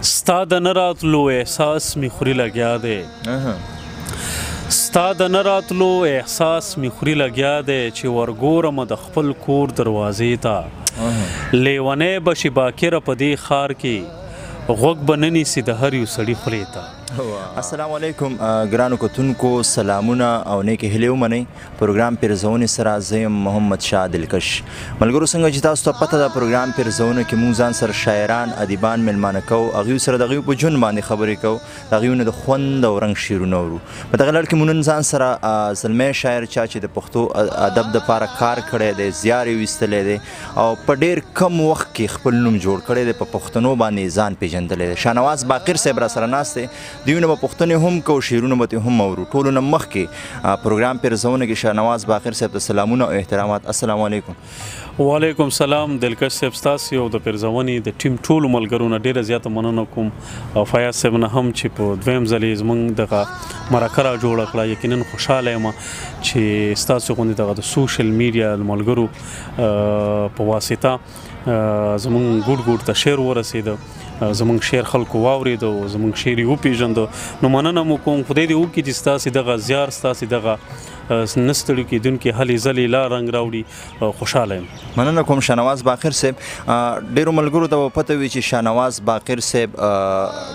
ستا د نه راتلو احساس می خوري لګیا دی ستا د نه راتلو احساس می خوري لګیا دی چې ورګورم د خپل کور دروازې ته لیونی به شي باکره په دې ښار کې غوږ به نه نیسي د هر یو سړي خولې ته. السلام علیکم ګرانو کتونکو، سلامونه او نیکې هیلې ومنئ. پروګرام پیرزونې سره زه یم محمد شاه دلکش. ملګرو څنګه چې تاسو ته پته ده پروګرام پیرزونه کې مونږ ځان سره شاعران ادیبان میلمانه کوو، هغوی سره د هغوی په ژوند باندې خبرې کوو، د هغوی نه د خوند او رنګ شعرونه اورو. په دغه لړ کې مونږ نن ځان سره زلمی شاعر چا چې د پښتو ادب دپاره کار کړی دی، زیار یې ویستلی دی او په ډېر کم وخت کې خپل نوم جوړ کړی دی، په پښتنو باندې ځان پیژندلی دی. شاه نواز باقر صاحب را سره ناست دی، دیونه به پوښتنې هم کوو، شعرونه به هم اورو. ټولو نه مخکې پروګرام پیرزونه کې شاه نواز باقر صاحب ته سلامونه او احترامات. السلام علیکم. وعلیکم سلام. دلکش صاحب ستاسو او د پیرزونې د ټیم ټولو ملګرو نه ډېره زیاته مننه کوم او فیاض صاحب نه هم چې په دویم ځل یې زموږ دغه مرکه را جوړه کړه. یقینا خوشحاله یم چې ستاسو غوندې دغه د سوشل میډیا د ملګرو په واسطه زموږ ګوټ ته شعر ورسېده، زموږ شعر خلکو واورېد او زموږ شعر یې وپېژنده. نو مننه مو کوم، خدای دې وکړي چې ستاسې دغه زیار، ستاسې دغه نه ستړي کېدونکي هلې ځلې لا رنګ راوړي. خوشحاله یم. مننه کوم شاه نواز باقر صاحب. ډېرو ملګرو ته به پته وي چې شاه نواز باقر صاحب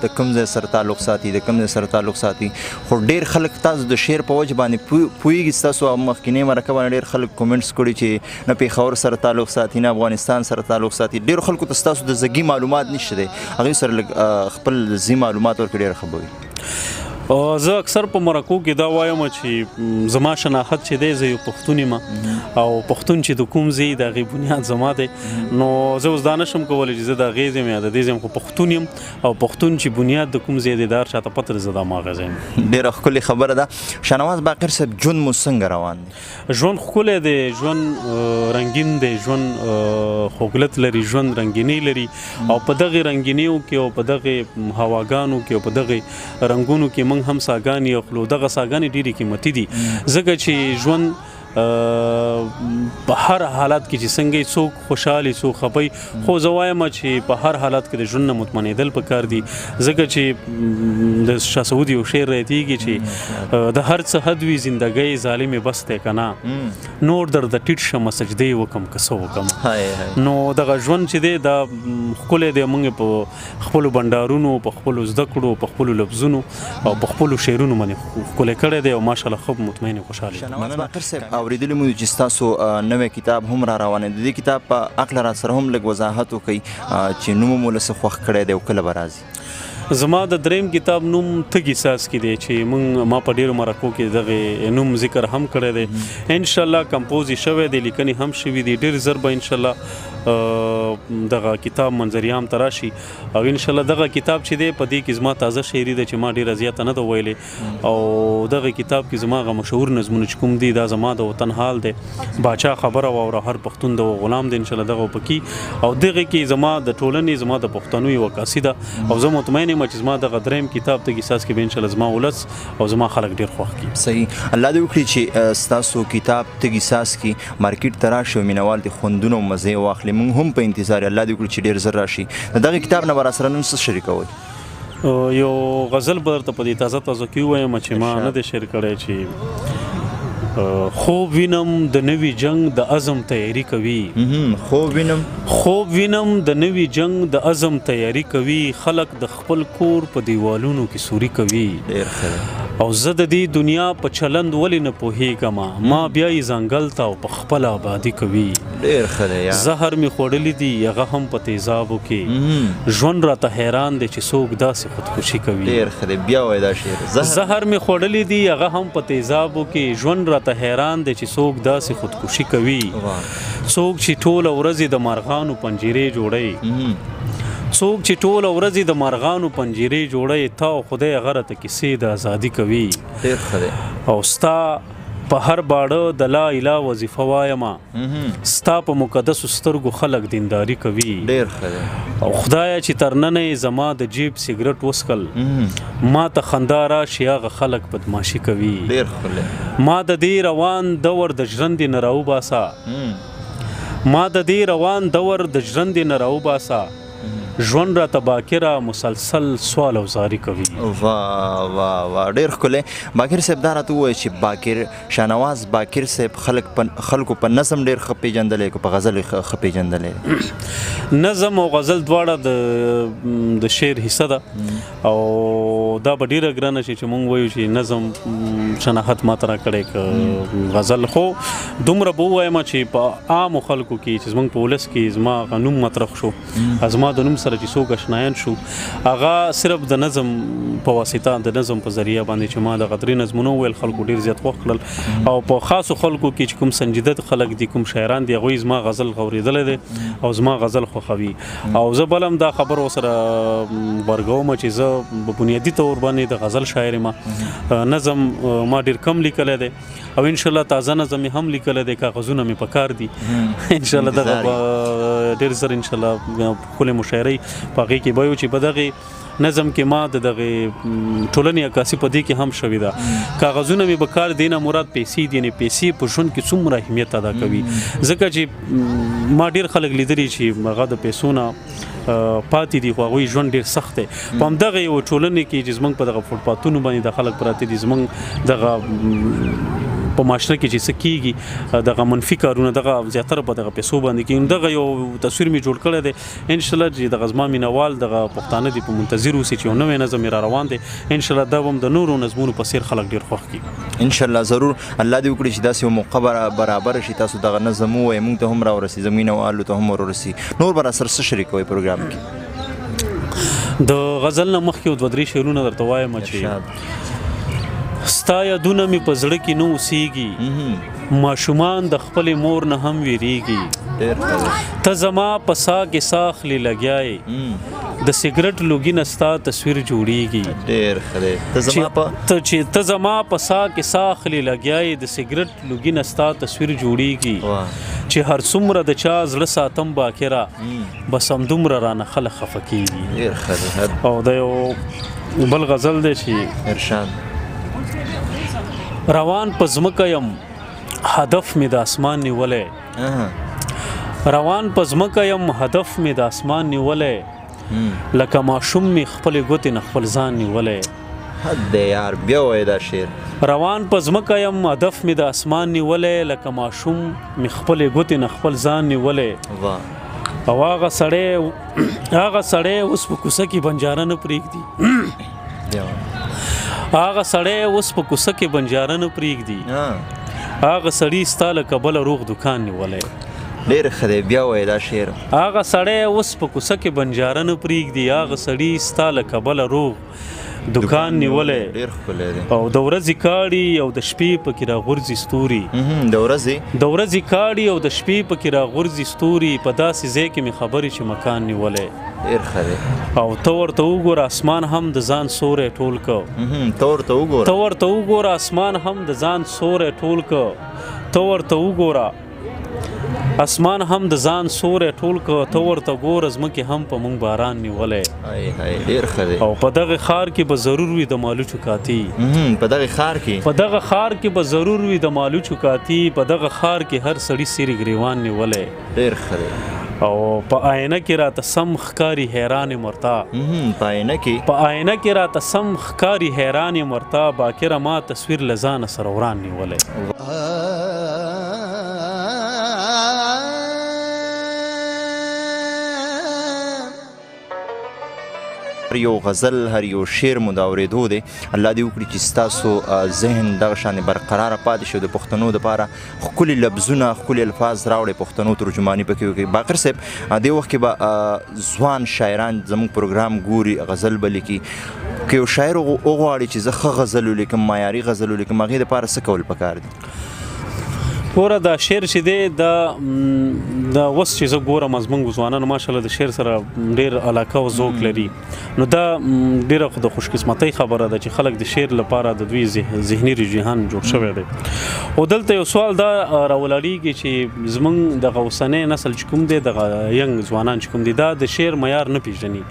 د کوم ځای سره تعلق ساتي، د کوم ځای سره تعلق ساتي، خو ډېر خلک تاسو د شعر په وجه باندې پوهېږي. ستاسو مخکینۍ مرکه باندې ډېر خلک کومنټس کړي چې نه پېښور سره تعلق ساتي، نه افغانستان سره تعلق ساتي. ډېرو خلکو ته ستاسو د زګي معلومات نشته دی، هغوی سره لږ خپل زی معلومات ورکړي ډېره ښه به وي. زه اکثر په مرکو کې دا وایم چې زما شناخت چې دی زه یو پښتون یم او پښتون چې د کوم ځای د هغې بنیاد زما دی. نو زه اوس دا نشم کولی چې زه د هغې ځای یم یا د دې ځای یم، خو پښتون یم او پښتون چې بنیاد د کوم ځای دی دا هر چاته پته دی زه د هماغه ځای یم. ډېره ښکلې خبره ده. شاه نواز باقر صاحب ژوند مو څنګه روان دی؟ ژوند ښکلی دی، ژوند رنګین دی، ژوند خوږلت لري، ژوند رنګینۍ لري او په دغې رنګینیو کې او په دغې هواګانو کې او په دغې رنګونو کې موږ هم ساګانې اخلو. دغه ساګانې ډېرې قیمتي دي ځکه چې ژوند په هر حالت کې چې څنګه څوک خوشحالي څوک خفه، خو زه وایم چې په هر حالت کې د ژوند نه مطمئنېدل پکار دي. ځکه چې د شاه سعود یو شعر رایتېږي چې د هر څه حد وي زندګۍ ظالمې بس دی که نه، نور در د ټیټ شمه سجدې وکم که څه وکم. نو دغه ژوند چې دی دا ښکلی دی. موږ په خپلو بنډارونو، په خپلو زده کړو، په خپلو لفظونو او په خپلو شعرونو باندې ښکلی کړی دی او ماشاءالله ښه مطمئن خوشحاله. اورېدلی مو چې ستاسو نوی کتاب هم را روان دی. د دې کتاب په هکله را سره هم لږ وضاحت وکړئ چې نوم مو له څه خوښ کړی دی او کله به راځي؟ زما د دریم کتاب نوم تږي څاڅکي دی چې ما په ډېرو مرکو کې دغې نوم ذکر هم کړی دی. انشاءالله کمپوز یې شوی دی، لیکنې هم شوي دي. ډېر زر به انشاءالله دغه کتاب منظریام ته راشي او انشاءالله دغه کتاب چې دی په دې کې زما تازه شاعري ده چې ما ډېره زیاته نه ده ویلې او دغه کتاب کې زما هغه مشهور نظمونه چې کوم دي دا زما د وطن حال دی، باچا خبره واوره، هر پښتون د غلام دی. انشاءالله دغه پکې او دغه کې زما د ټولنې، زما د پښتنو یوه عکاسي ده او زه مطمئن یم چې زما دغه دریم کتاب تږي څاڅکي به انشاءالله زما ولس او زما خلک ډېر خوښ کړي. صحیح. الله دې وکړي چې ستاسو کتاب تږي څاڅکي مارکیټ ته راشي او مینوال دې خوندونه او مزې واخلي. موږ هم په انتظار الله دې وکړي چې ډېر زر راشي. د دغه کتاب نه به راسره نن څه شریکوئ؟ یو غزل به درته په دې تازه کې ووایم چې ما نه دی شعر کړی چې خوب وینم د نوي جنگ د عزم تیاری کوي. خوب وینم د نوي جنگ د عزم تیاری کوي، خلک د خپل کور په دیوالونو کې سوري کوي او زه د دې دنیا په چلند ولې نه پوهېږم، ما بیا یې ځنګل ته او په خپله آبادي کوي. زهر مې خوړلی دي هغه هم په تیزابو کې، ژوند راته حیران دی چې څوک داسې خودکشي کوي. زهر مې خوړلی دي هغه هم په تیزابو کې، ژوند راته حیران دی چې څوک داسې خودکشي کوي. څوک چې ټوله ورځې د مارغانو پنجرې جوړوي، څوک چې ټوله ورځې د مارغانو پنجرې جوړوي، تا او خدای هغه راته کیسې د ازادي کوي. او ستا په هر باړه د لا اله وظیفه وایمه، ستا په مقدسو سترګو خلک دینداري کوي. او خدایه چې تر ننه زما د جیب سیګرټ وسکل، ما ته خندا راشي هغه خلک بدماشي کوي. ما د دې روان دور د ژرندې نه راوباسه، ما د دې روان دور د ژرندې نه راوباسه، ژوند راته باقره مسلسل سوال او زاری کوي. واه واه واه ډېر ښکلی. باقر صاحب دا راته ووایه چې باقر شاه نواز باقر صاحب خلکو په نظم ډېر ښه پېژندلی که په غزل یې ښه پېژندلی؟ نظم او غزل دواړه د شعر حصه ده او دا به ډېره ګرانه شي چې مونږ وایو چې نظم شناخت ماته راکړی که غزل، خو دومره به ووایم چې په عامو خلکو کې چې زموږ په ولس کې زما هغه نوم مطرح شو، زما د نوم سره چې څوک اشنایان شو، هغه صرف د نظم په واسطه د نظم په ذریعه باندې چې ما دغه درې نظمونه وویل خلکو ډېر زیات خوښ کړل او په خاصو خلکو کې چې کوم سنجیده خلک دي کوم شاعران دي هغوی زما غزل غورېدلی دی او زما غزل خوښوي او زه بل هم دا خبر ورسره غبرګوم چې زه په بنیادي طور باندې د غزل شاعر یم. نظم ما ډېر کم لیکلی دی او انشاءالله تازه نظم یې هم لیکلی دی، کاغذونه مې په کار دي انشاءالله دغه ډېر زر انشاءالله ښکلې مشاعرې په هغې کې به یو چې په دغې نظم کې ما د دغې ټولنې عکاسي په دې کې هم شوې ده. کاغذونه مې به کار دی نه مراد پیسې دي، یعنې پیسې په ژوند کې څومره اهمیت ادا کوي ځکه چې ما ډېر خلک لیدلي چې هغه د پیسو نه پاتې دي خو هغوی ژوند ډېر سخت دی. په همدغه یو ټولنې کې چې زموږ په دغه فوټپاتونو باندې د خلک پراته دي، زموږ دغه په معاشره کې چې څه کېږي دغه منفي کارونه دغه زیاتره په دغه پیسو باندې کېږي. دغه یو تصویر مې جوړ کړی دی انشاءالله چې دغه زما مینوال دغه پښتانه دي په منتظر اوسي چې یو نوی نظم یې را روان دی انشاءالله دا به هم د نورو نظمونو په څېر خلک ډېر خوښ کړي انشاءالله. ضرور الله دې وکړي چې داسې یو موقع برابره شي تاسو دغه نظم ووایئ موږ ته هم راورسي زموږ مینوالو ته هم ورورسي. نور به راسره څه شریکوئ پروګرام کې؟ د غزل نه مخکې یو دوه درې شعرونه درته وایم چې ستا یادونه مې په زړه کې نه اوسېږي، ماشومان د خپلې مور نه هم ویریږي، ته زما په سا کې سا اخلې لګیا د سګرټ لوګي نه ستا تصویر جوړیږي. ډېر ښه دی. ته زما په سا کې سا اخلې لګیا د سګرټ لوګي نه ستا تصویر جوړیږي، چې هر څومره د چا زړه ساتم باقره بس همدومره رانه خلک خفه کېږي. ډېر ښه دی. او د یو بل غزل دی چې ارشاد روان په ځمکه یم هدف مې د اسمان نیولی، روان په ځمکه یم هدف مې د اسمان نیولی، لکه ماشوم مې خپلې ګوتې نه خپل ځان نیولی. حد دی یار بیا وایه دا شعر. روان په ځمکه یم هدف مې د اسمان نیولی، لکه ماشوم مې خپلې ګوتې نه خپل ځان نیولی. او هغه سړی اوس په کوڅه کې بنجاره نه پرېږدي، هغه سړی اوس په کوڅه کې بنجاره نه پرېږدي، هغه سړي ستا له کبله روغ دکان نیولی. ډېر ښه دی بیا وایه دا شعر. هغه سړی اوس په کوڅه کې بنجاره نه پرېږدي، هغه سړي ستا له کبله روغ دکان نیولی. ډېر ښکلی دی. او د ورځې کاړي او د شپې پکې راغورځي ستوري، د ورځې کاړي او د شپې پکې راغورځي ستوري، په داسې ځای کې مې خبرې چې مکان نیولی. ډېر ښه دی. او ته ورته وګوره اسمان هم د ځان سوری ټول کو، ته ورته وګوره اسمان هم د ځان سوری ټول کو، ته ورته وګوره اسمان هم د ځان سوری ټول کو، ته ورته ګوره ځمکې هم په موږ باران نیولی. ډېر ښه دی. او په دغه ښار کې به ضرور وي د مالو چوکاتي، په دغه ښار کې به ضرور وي د مالو چوکاتي، په دغه ښار کې هر سړي سیری ګریوان نیولی. ډېر ښه دی. او په آینه کې راته سم ښکاري حیران مرتا، په آینه کې راته سم ښکاري حیران مرتا، باقره ما تصویر له ځانه سره وران نیولی. هر یو غزل هر یو شعر مو د اورېدو دی. الله دې وکړي چې ستاسو ذهن دغه شانې برقراره پاتې شي او د پښتنو دپاره ښکلي لفظونه ښکلي الفاظ راوړئ، پښتنو ترجماني پکې وکړي. باقر صاحب دې وخت کې به ځوان شاعران زموږ پروګرام ګوري، غزل به لیکي. که یو شاعر وغواړي چې زه ښه غزل ولیکم، معیاري غزل ولیکم، هغې دپاره څه کول پکار دي؟ ګوره دا شعر چې دی دا اوس چې زه ګورم زموږ ځوانان ماشاءالله د شعر سره ډېر علاقه او ذوق لري، نو دا ډېره د خوشقسمتۍ خبره ده چې خلک د شعر لپاره د دوی ذهني رجحان جوړ شوی دی. او دلته یو سوال دا راولاړېږي چې زموږ دغه اوسنی نسل چې کوم دی دغه ینګ ځوانان چې کوم دي دا د شعر معیار نه پېژني،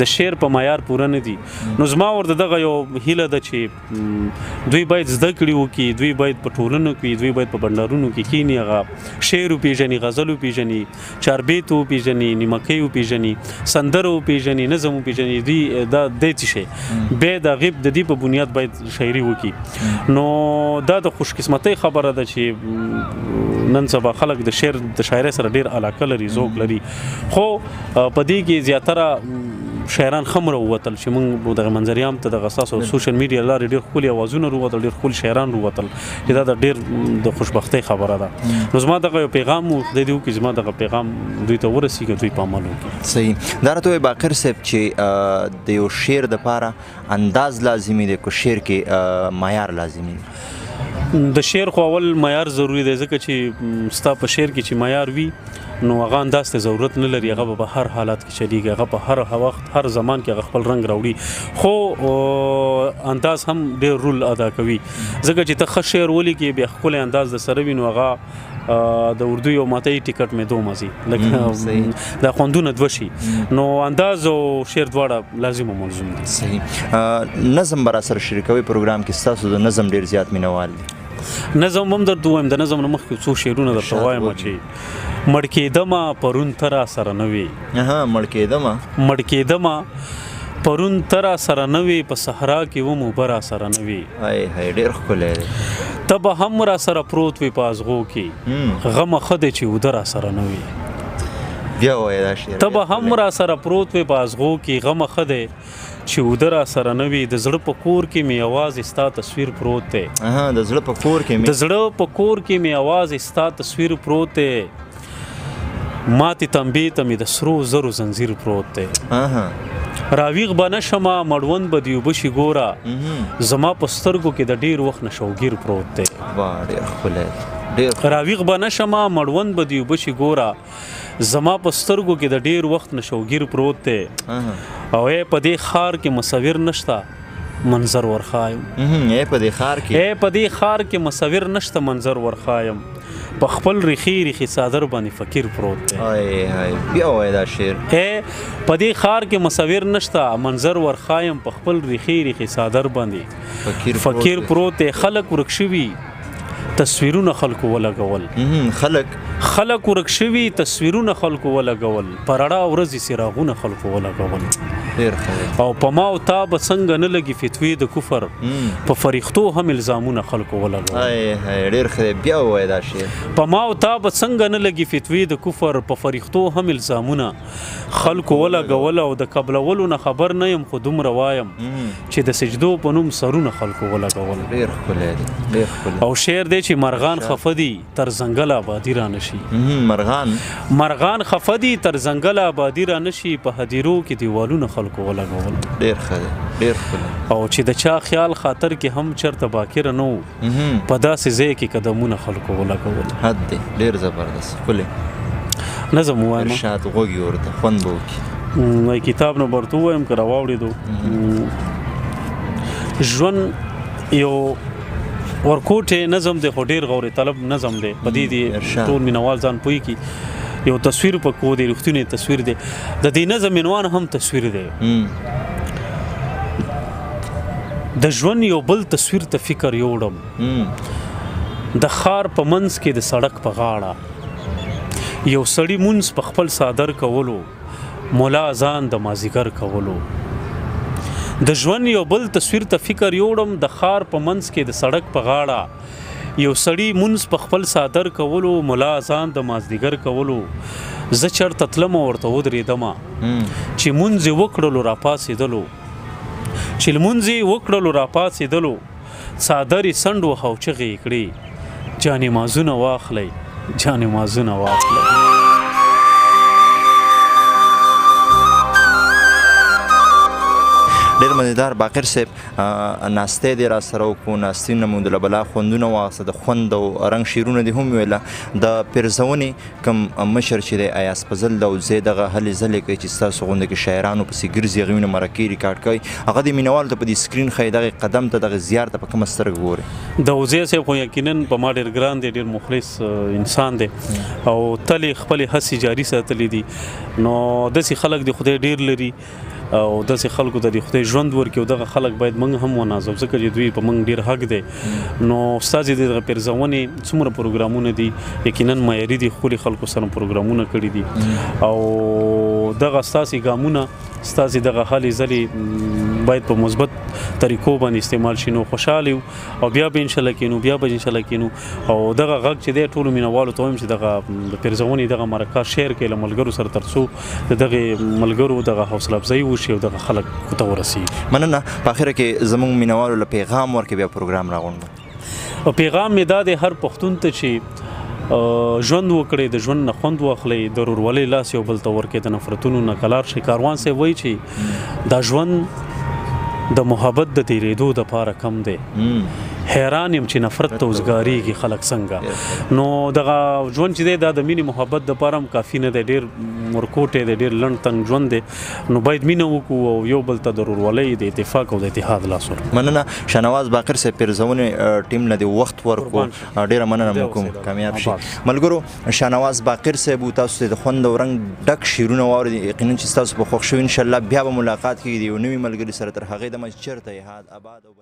د شعر په معیار پوره نه دي. نو زما ورته دغه یو هیله ده چې دوی باید زده کړي وکړي، دوی باید په ټولنو کې، دوی باید په بنډارونو شعرونو کې کینی هغه شعر پیژني غزل پیژني چاربیت پیژني نیمکي پیژني سندرو پیژني نظم پیژني دی دا د شي به د غیب د دې په بنیاد باید شاعري وکي نو دا د خوش قسمتۍ خبره ده چې نن سبا خلک د شعر د شاعرۍ سره ډیر علاقه لري ذوق لري خو په دې کې زیاتره شاعران خمره ووتل چې موږ دغه منظریام ته د غساس او سوشل میډیا لارې ډېر ښکلي اوازونه وروتل ډېر ښکلي شاعران وروتل چې دا د ډېر د خوشبختۍ خبره ده نو زما دغه یو پیغام و خدای دې وکړي زما دغه پیغام دوی ته ورسېږي دوی په عمل وکړي صحیح دا راته وایي باقر صاحب چې د یو شعر دپاره انداز لازمي دی که شعر کې معیار لازمي دی د شعر خو اول معیار ضروری دی ځکه چې ستا په شعر کې چې معیار وي نو هغه انداز ته ضرورت نه لري هغه په هر حالت کې چلیږي هغه په هر وخت هر زمان کې هغه خپل رنگ راوړي خو انداز هم ډېر رول ادا کوي ځکه چې ته ښه شعر ولیکې بیا ښکلی انداز د سره وي نو هغه د اردو یو ماته ټیکټ مې دوه مزي لکه دا خوندونه دوه شي نو انداز او شعر دواړه لازم او ملزوم دي صحیح نظم به راسره شریکوي پروګرام کې ستاسو د نظم ډېر زیات مینوال دي نظم هم درته وایم د نظم نه مخکې څو شعرونه درته وایم چې مړ کېدمه پرون ته را سره نه وې مړ کېدمه پرون ته را سره نه وې په صحرا کې وم اوبه را سره نه وې ډېر ښکلی دی ته به هم را سره پروت وې په ازغو کې غمه ښه دی چې اوده را سره نه وې بیا وایه دا شعر ته به هم را سره پروت وې په ازغو کې غمه ښه دی چې اوده را سره نه وي د زړه په کور کې مې یوازې ستا تصویر پروت دی د زړه په کور کې مې یوازې ستا تصویر پروت دی ماتې تنبې ته مې د سرو زرو زنځیر پروت دی راویغ به نه شمه مړوند به د اوبه شي ګوره زما په سترګو کې د ډېر وخت نه شوګیر پروت دی راویغ به نه شمه مړوند به د اوبه شي ګوره زما په سترګو کې د ډېر وخت نه شوګیر پروت دی او په دې ښار کې مصور نشته منظر ورخایم په دې ښار کې مصور نشته منظر ورخایم په خپل ریخي صادر باندې فقیر پروت دی بیا وایه دا شعر په دې ښار کې مصور نشته منظر ورخایم په خپل ریخي صادر باندې فقیر پروت دی خلک ورک شوي تصویرونه خلکو ولګول خلک ورک شوي تصویرونه خلکو ولګول پر رڼا ورځې څراغونه خلکو ولګول او په ما او تا به څنګه نه لګي فتوی د کفر په فرښتو هم الزامونه خلکو ولګول ډېر ښه بیا ووایه دا شعر په ما او تا به څنګه نه لګي فتوی د کفر په فرښتو هم الزامونه خلکو ولګول او د قبلولو نه خبر نه یم خو دومره وایم چې د سجدو په نوم سرونه خلکو ولګول ډېر ښکلی او شعر دی چې مرغان خفه دي تر ځنګل آبادي را نشي مرغان خفه دي تر ځنګل آبادي را نشي په هدیرو کې دیوالونه خلکو ولګول ډېر ښه او چې د چا خیال خاطر کې هم چرته باکره نه و په داسې ځای کې قدمونه خلکو ولګول حد دی ډېر زبردست ښکلی نظم ووایم ارشاد غوږي ورته خوند به وکړي کتاب نه ورته ووایم که راواوړېدو ژوند یو ورکوټې نظم دی خو ډېر غورې طلب نظم دی په دې دی ټول مینوال ځان پوهي کی یو تصویر په کو دی رښتونی تصویر دی د دې نظم عنوان هم تصویر دی د ژوند یو بل تصویر ته فکر یوړم د ښار په منځ کې د سړک په غاړه یو سړي مونځ په خپل صادر کولو مولا اذان د مازیګر کولو د ژوند یو بل تصویر ته فکر یوړم د ښار په منځ کې د سړک په غاړه یو سړي مونځ په خپل صادر کولو مولا اذان د مازدیګر کولو زه چېرته تلم ورته ودرېدمه چې مونځ یې وکړلو راپاڅېدلو چې لمونځ یې وکړلو راپاڅېدلو څادر یې څنډ وهه او چغې یې کړې جانمازونه واخلئ جانمازونه واخلئ ډېر مزیدار باقر صاحب ناستې دې را سره وکړو ناستې نه مو د بلا خوندونه واخیسته د خوند او رنګ شعرونه دې هم ویله د پیرزونې کوم مشر چې دی ایاز فضل ده او زه دغه هلې ځلې کوي چې ستاسو غونډه کې شاعرانو پسې ګرځي هغوی نه مرکې ریکارډ کوي هغه دې مینوالو ته په دې سکرین ښایي دغې قدم ته دغه زیار ته په کومه سترګه ګوري د وزیر صاحب خو یقینا په ما ډېر ګران دی ډېر مخلص انسان دی او تل یې خپلې هڅې جاري ساتلې دي نو داسې خلک د خدای ډېر لري او داسې خلکو ته د خدای ژوند ورکړي او دغه خلک باید موږ هم ونازو ځکه چې دوی په موږ ډېر حق دی. نو ستاسې د دغه پیرزونې څومره پروګرامونه دي یقینا معیاري دي، ښکلي خلکو سره پروګرامونه کړي دي او دغه ستاسې ګامونه ستاسې دغه هلې ځلې باید په مثبت طریقو باندې استعمال شي. نو خوشحاله یو او بیا به انشاءالله کینو او دغه غږ چې دی ټولو مینوالو ته وایم چې دغه د پیرزونې دغه مرکه شیر کړي له ملګرو سره تر څو د دغې ملګرو دغه حوصله افزایي وشي او دغه خلک ته ورسېږي. مننه. په اخره کې زموږ مینوالو له پیغام ورکړي بیا پروګرام راغونډو. پیغام مې دا دی هر پښتون ته چې ژوند وکړي، د ژوند نه خوند واخلي، د ورورولۍ لاس یو بل ته ورکړي، د نفرتونو نه کلار شي. کاروان صاحب وایي چې دا ژوند د محبت د تیرېدو دپاره کم دی، حیران یم چې نفرت ته اوزګارېږي خلک څنګه. نو دغه ژوند چې دی دا د مینې محبت دپاره هم کافي نه دی، ډېر مرکوټی دی، ډېر لنډ تنګ ژوند دی. نو باید مینه وکړو او یو بل ته د ورورولۍ د اتفاق او د اتحاد لاس ورکړو. مننه. شاه نواز باقر صاحب پیرزونې ټیم له دې وخت ورکو، ډېره مننه مو کوم، کامیاب شي. ملګرو، شاه نواز باقر صاحب تاسو ته د خوند او رنګ ډک شعرونه واورئ، یقینا چې ستاسو به خوښ شوي. انشاءالله بیا به ملاقات کېږي د یو نوي ملګري سره. تر هغې دمه چېرته یې آباد او